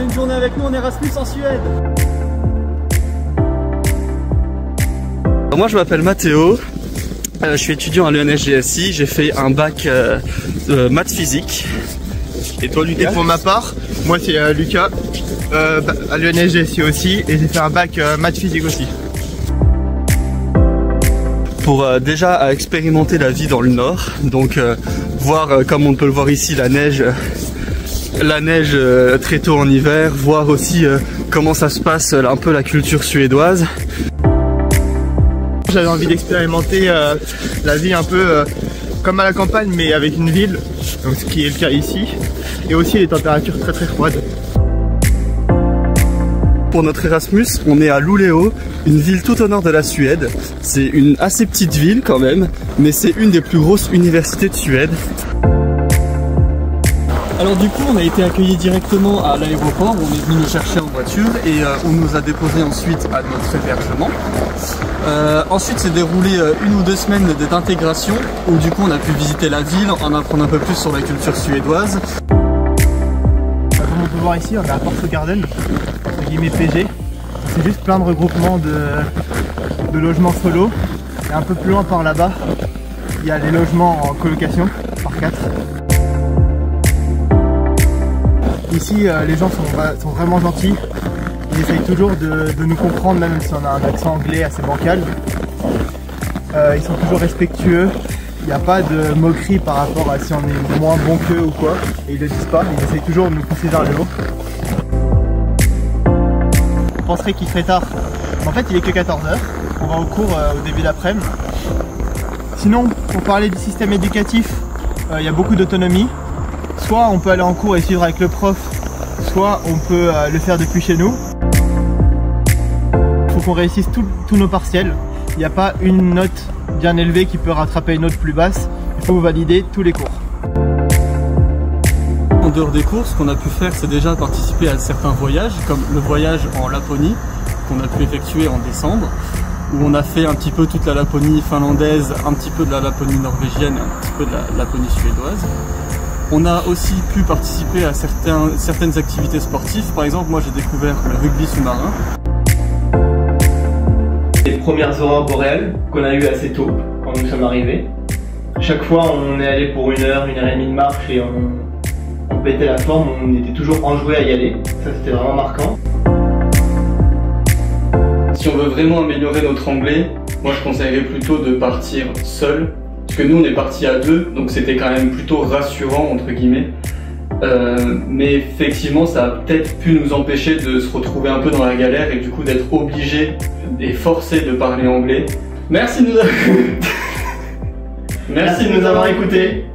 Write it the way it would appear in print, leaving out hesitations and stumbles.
une journée avec nous en Erasmus en Suède. Moi je m'appelle Mathéo, je suis étudiant à l'ENSGSI, j'ai fait un bac maths physique. Et toi Lucas? Et pour ma part, moi c'est Lucas, à l'ENSGSI aussi, et j'ai fait un bac maths physique aussi. Pour déjà expérimenter la vie dans le nord, donc voir comme on peut le voir ici la neige très tôt en hiver, voir aussi comment ça se passe un peu la culture suédoise. J'avais envie d'expérimenter la vie un peu comme à la campagne mais avec une ville, donc ce qui est le cas ici, et aussi les températures très froides. Pour notre Erasmus, on est à Luleå, une ville tout au nord de la Suède. C'est une assez petite ville quand même, mais c'est une des plus grosses universités de Suède. Alors du coup, on a été accueillis directement à l'aéroport, on est venu nous chercher en voiture et on nous a déposé ensuite à notre hébergement. Ensuite s'est déroulé 1 ou 2 semaines d'intégration où du coup on a pu visiter la ville, en apprendre un peu plus sur la culture suédoise. Comme on peut voir ici, on est à Porto Garden, entre guillemets PG. C'est juste plein de regroupements de logements solo. Et un peu plus loin par là-bas, il y a les logements en colocation par 4. Ici, les gens sont vraiment gentils. Ils essayent toujours de nous comprendre, même si on a un accent anglais assez bancal. Ils sont toujours respectueux. Il n'y a pas de moquerie par rapport à si on est moins bon qu'eux ou quoi. Et ils ne le disent pas, ils essayent toujours de nous pousser vers le haut. On penserait qu'il serait tard. En fait, il est que 14 h. On va au cours au début d'après-midi. Sinon, pour parler du système éducatif, il y a beaucoup d'autonomie. Soit on peut aller en cours et suivre avec le prof, soit on peut le faire depuis chez nous. Il faut qu'on réussisse tous nos partiels. Il n'y a pas une note bien élevée qui peut rattraper une note plus basse. Il faut valider tous les cours. En dehors des cours, ce qu'on a pu faire, c'est déjà participer à certains voyages, comme le voyage en Laponie, qu'on a pu effectuer en décembre, où on a fait un petit peu toute la Laponie finlandaise, un petit peu de la Laponie norvégienne, un petit peu de la Laponie suédoise. On a aussi pu participer à certaines activités sportives. Par exemple, moi j'ai découvert le rugby sous-marin. Les premières aurores boréales qu'on a eues assez tôt quand nous sommes arrivés. Chaque fois on est allé pour 1 heure, 1 heure et demie de marche et on pétait la forme, on était toujours enjoué à y aller. Ça c'était vraiment marquant. Si on veut vraiment améliorer notre anglais, moi je conseillerais plutôt de partir seul. Parce que nous on est partis à 2, donc c'était quand même plutôt rassurant entre guillemets. Mais effectivement ça a peut-être pu nous empêcher de se retrouver un peu dans la galère et du coup d'être obligés et forcés de parler anglais. Merci de nous avoir écoutés.